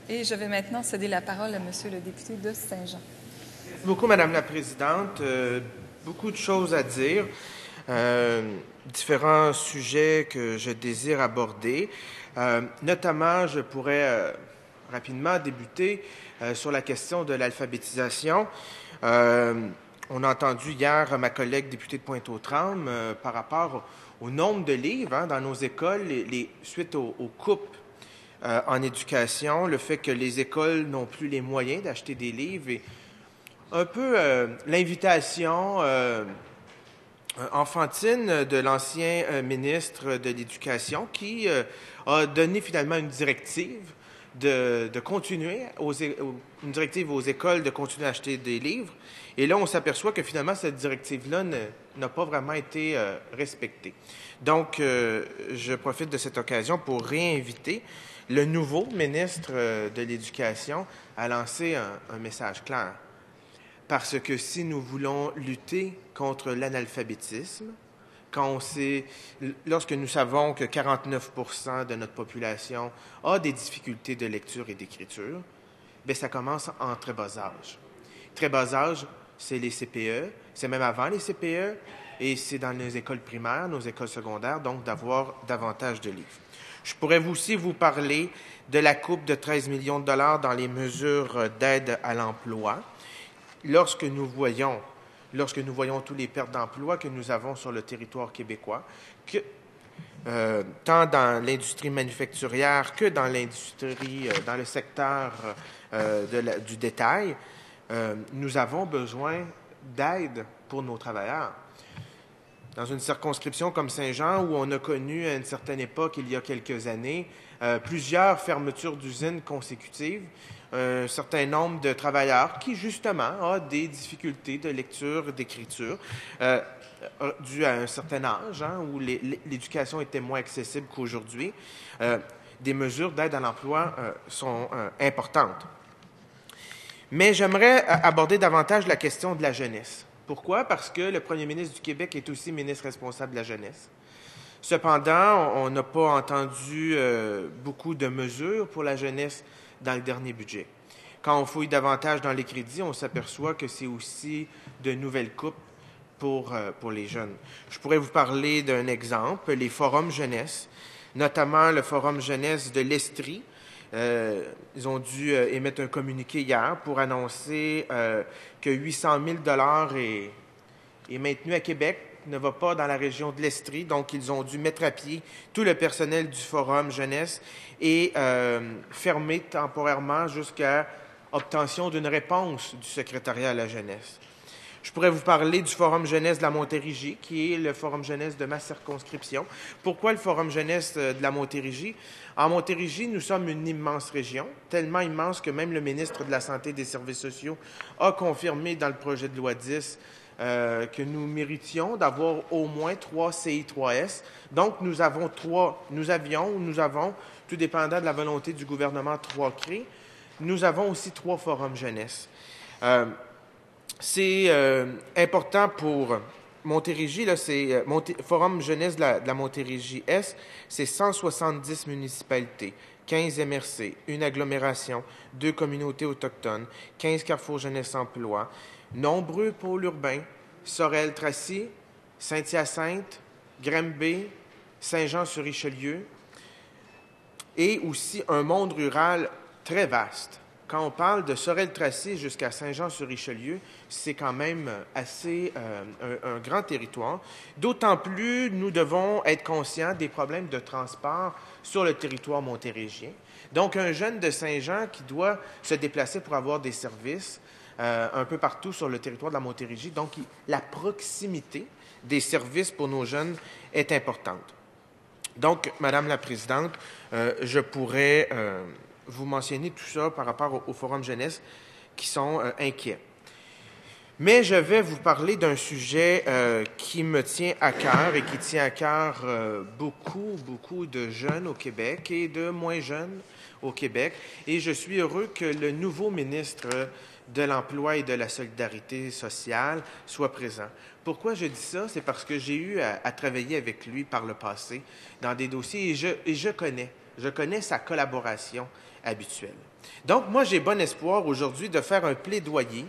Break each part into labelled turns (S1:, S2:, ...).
S1: Et je vais maintenant céder la parole à Monsieur le député de Saint-Jean.
S2: Merci beaucoup, Madame la Présidente. Beaucoup de choses à dire. Différents sujets que je désire aborder. Notamment, je pourrais rapidement débuter sur la question de l'alphabétisation. On a entendu hier ma collègue députée de Pointe-aux-Trembles par rapport au nombre de livres dans nos écoles, suite aux coupes en éducation, le fait que les écoles n'ont plus les moyens d'acheter des livres et un peu l'invitation enfantine de l'ancien ministre de l'Éducation qui a donné finalement une directive de continuer, une directive aux écoles de continuer à acheter des livres. Et là, on s'aperçoit que finalement, cette directive-là n'a pas vraiment été respectée. Donc, je profite de cette occasion pour réinviter le nouveau ministre de l'Éducation à lancer un message clair. Parce que si nous voulons lutter contre l'analphabétisme, lorsque nous savons que 49% de notre population a des difficultés de lecture et d'écriture, bien, ça commence en très bas âge. Très bas âge, c'est les CPE, c'est même avant les CPE, et c'est dans nos écoles primaires, nos écoles secondaires, donc d'avoir davantage de livres. Je pourrais aussi vous parler de la coupe de 13 millions de dollars dans les mesures d'aide à l'emploi. Lorsque nous voyons tous les pertes d'emplois que nous avons sur le territoire québécois, tant dans l'industrie manufacturière que dans l'industrie, dans le secteur du détail, nous avons besoin d'aide pour nos travailleurs. Dans une circonscription comme Saint-Jean, où on a connu à une certaine époque, il y a quelques années, plusieurs fermetures d'usines consécutives, un certain nombre de travailleurs qui, justement, ont des difficultés de lecture, d'écriture, dues à un certain âge, où l'éducation était moins accessible qu'aujourd'hui. Des mesures d'aide à l'emploi sont importantes. Mais j'aimerais aborder davantage la question de la jeunesse. Pourquoi? Parce que le premier ministre du Québec est aussi ministre responsable de la jeunesse. Cependant, on n'a pas entendu beaucoup de mesures pour la jeunesse dans le dernier budget. Quand on fouille davantage dans les crédits, on s'aperçoit que c'est aussi de nouvelles coupes pour les jeunes. Je pourrais vous parler d'un exemple, les forums jeunesse, notamment le forum jeunesse de l'Estrie. Ils ont dû émettre un communiqué hier pour annoncer que 800 000 $ est maintenu à Québec, ne va pas dans la région de l'Estrie. Donc, ils ont dû mettre à pied tout le personnel du Forum jeunesse et fermer temporairement jusqu'à obtention d'une réponse du secrétariat à la jeunesse. Je pourrais vous parler du Forum jeunesse de la Montérégie, qui est le Forum jeunesse de ma circonscription. Pourquoi le Forum jeunesse de la Montérégie? En Montérégie, nous sommes une immense région, tellement immense que même le ministre de la Santé et des Services sociaux a confirmé dans le projet de loi 10 que nous méritions d'avoir au moins 3 CI3S. Donc, nous avons, tout dépendant de la volonté du gouvernement, 3 CRI. Nous avons aussi 3 forums jeunesse. C'est important pour Montérégie, là, c'est Forum jeunesse de la Montérégie-Est, c'est 170 municipalités, 15 MRC, une agglomération, 2 communautés autochtones, 15 carrefours jeunesse emploi, nombreux pôles urbains, Sorel-Tracy, Saint-Hyacinthe, Granby, Saint-Jean-sur-Richelieu, et aussi un monde rural très vaste. Quand on parle de Sorel-Tracy jusqu'à Saint-Jean-sur-Richelieu, c'est quand même assez un grand territoire. D'autant plus, nous devons être conscients des problèmes de transport sur le territoire montérégien. Donc, un jeune de Saint-Jean qui doit se déplacer pour avoir des services un peu partout sur le territoire de la Montérégie. Donc, la proximité des services pour nos jeunes est importante. Donc, Madame la Présidente, je pourrais vous mentionner tout ça par rapport au Forum jeunesse qui sont inquiets. Mais je vais vous parler d'un sujet qui me tient à cœur et qui tient à cœur beaucoup de jeunes au Québec et de moins jeunes au Québec. Et je suis heureux que le nouveau ministre de l'Emploi et de la Solidarité sociale soit présent. Pourquoi je dis ça? C'est parce que j'ai eu à travailler avec lui par le passé dans des dossiers et je connais Je connais sa collaboration habituelle. Donc, moi, j'ai bon espoir aujourd'hui de faire un plaidoyer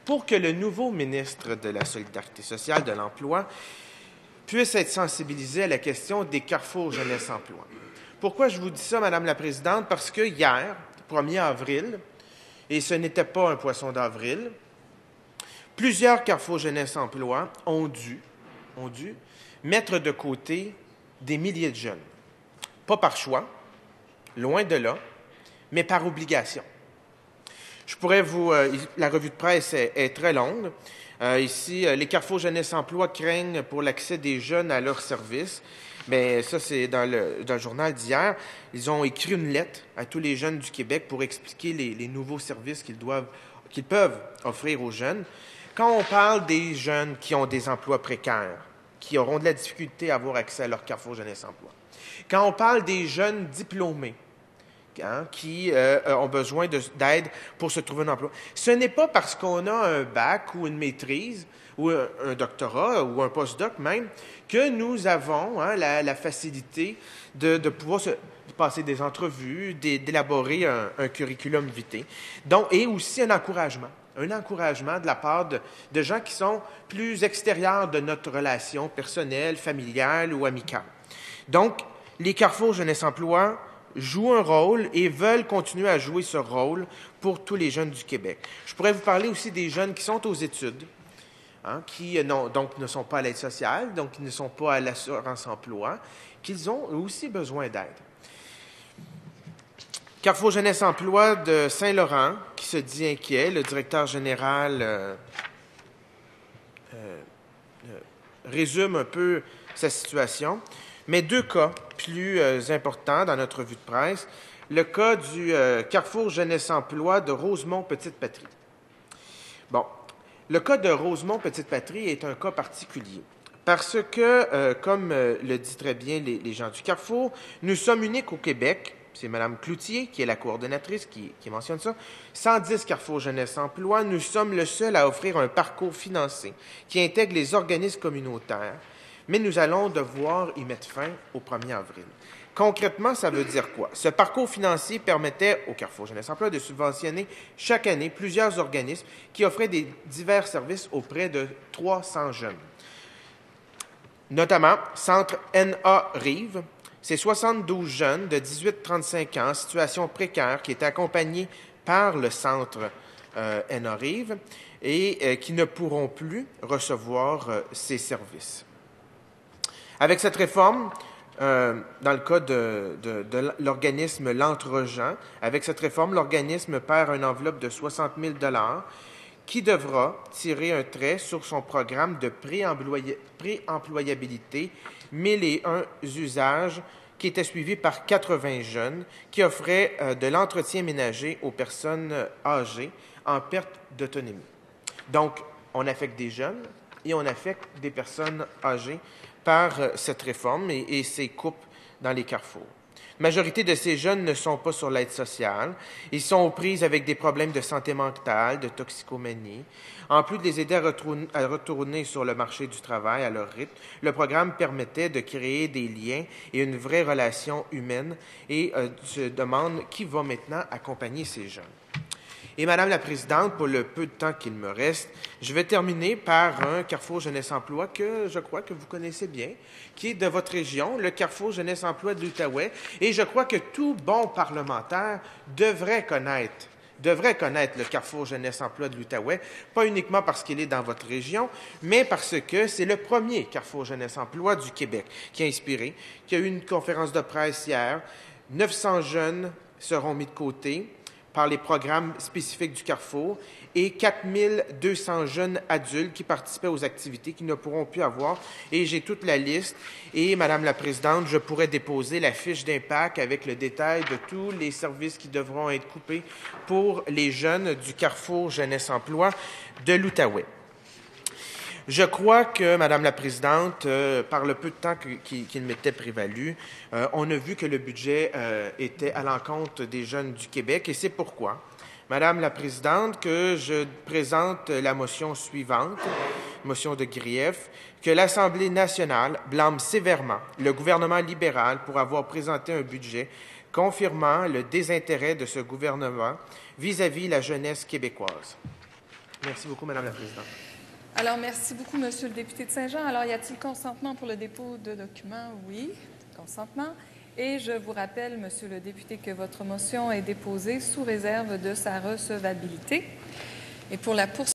S2: pour que le nouveau ministre de la Solidarité sociale, de l'Emploi, puisse être sensibilisé à la question des carrefours jeunesse-emploi. Pourquoi je vous dis ça, Madame la Présidente? Parce que hier, 1er avril, et ce n'était pas un poisson d'avril, plusieurs carrefours jeunesse-emploi ont dû mettre de côté des milliers de jeunes. Pas par choix, loin de là, mais par obligation. Je pourrais la revue de presse est très longue. Ici, les carrefours jeunesse-emploi craignent pour l'accès des jeunes à leurs services. Bien, ça, c'est dans le journal d'hier. Ils ont écrit une lettre à tous les jeunes du Québec pour expliquer les nouveaux services qu'ils peuvent offrir aux jeunes. Quand on parle des jeunes qui ont des emplois précaires, qui auront de la difficulté à avoir accès à leur carrefour jeunesse-emploi, quand on parle des jeunes diplômés, qui ont besoin d'aide pour se trouver un emploi. Ce n'est pas parce qu'on a un bac ou une maîtrise ou un doctorat ou un postdoc même que nous avons la facilité de pouvoir passer des entrevues, d'élaborer un curriculum vitae. Donc, et aussi un encouragement de la part de gens qui sont plus extérieurs de notre relation personnelle, familiale ou amicale. Donc, les carrefours jeunesse-emploi jouent un rôle et veulent continuer à jouer ce rôle pour tous les jeunes du Québec. Je pourrais vous parler aussi des jeunes qui sont aux études, qui donc ne sont pas à l'aide sociale, donc qui ne sont pas à l'assurance-emploi, qu'ils ont aussi besoin d'aide. Carrefour jeunesse-emploi de Saint-Laurent, qui se dit inquiet, le directeur général résume un peu sa situation. Mais deux cas plus importants dans notre revue de presse. Le cas du Carrefour jeunesse-emploi de Rosemont-Petite-Patrie. Bon, le cas de Rosemont-Petite-Patrie est un cas particulier parce que, comme le dit très bien les gens du Carrefour, nous sommes uniques au Québec. C'est Mme Cloutier, qui est la coordonnatrice, qui mentionne ça. 110 carrefours jeunesse-emploi, nous sommes le seul à offrir un parcours financé qui intègre les organismes communautaires, mais nous allons devoir y mettre fin au 1er avril. Concrètement, ça veut dire quoi? Ce parcours financier permettait au Carrefour jeunesse-emploi de subventionner chaque année plusieurs organismes qui offraient des divers services auprès de 300 jeunes. Notamment, Centre NA Rive, c'est 72 jeunes de 18-35 ans en situation précaire qui étaient accompagnés par le Centre NA Rive et qui ne pourront plus recevoir ces services. Avec cette réforme, dans le cas de l'organisme L'Entre-Jean, avec cette réforme, l'organisme perd une enveloppe de 60 000 $ qui devra tirer un trait sur son programme de préemployabilité 1001 usages qui était suivi par 80 jeunes qui offraient de l'entretien ménager aux personnes âgées en perte d'autonomie. Donc, on affecte des jeunes et on affecte des personnes âgées par cette réforme et ces coupes dans les carrefours. La majorité de ces jeunes ne sont pas sur l'aide sociale. Ils sont aux prises avec des problèmes de santé mentale, de toxicomanie. En plus de les aider à retourner sur le marché du travail à leur rythme, le programme permettait de créer des liens et une vraie relation humaine et se demande qui va maintenant accompagner ces jeunes. Et Madame la Présidente, pour le peu de temps qu'il me reste, je vais terminer par un Carrefour jeunesse-emploi que je crois que vous connaissez bien, qui est de votre région, le Carrefour jeunesse-emploi de l'Outaouais. Et je crois que tout bon parlementaire devrait connaître le Carrefour jeunesse-emploi de l'Outaouais, pas uniquement parce qu'il est dans votre région, mais parce que c'est le premier Carrefour jeunesse-emploi du Québec qui a inspiré, qui a eu une conférence de presse hier. 900 jeunes seront mis de côté par les programmes spécifiques du Carrefour et 4200 jeunes adultes qui participaient aux activités qui ne pourront plus avoir. Et j'ai toute la liste. Et, Madame la Présidente, je pourrais déposer la fiche d'impact avec le détail de tous les services qui devront être coupés pour les jeunes du Carrefour Jeunesse-Emploi de l'Outaouais. Je crois que, Madame la Présidente, par le peu de temps qu'il m'était prévalu, on a vu que le budget était à l'encontre des jeunes du Québec et c'est pourquoi, Madame la Présidente, que je présente la motion suivante, motion de grief, que l'Assemblée nationale blâme sévèrement le gouvernement libéral pour avoir présenté un budget confirmant le désintérêt de ce gouvernement vis-à-vis la jeunesse québécoise. Merci beaucoup, Madame la Présidente.
S1: Alors, merci beaucoup, Monsieur le député de Saint-Jean. Alors, y a-t-il consentement pour le dépôt de documents? Oui, consentement. Et je vous rappelle, Monsieur le député, que votre motion est déposée sous réserve de sa recevabilité. Et pour la poursuite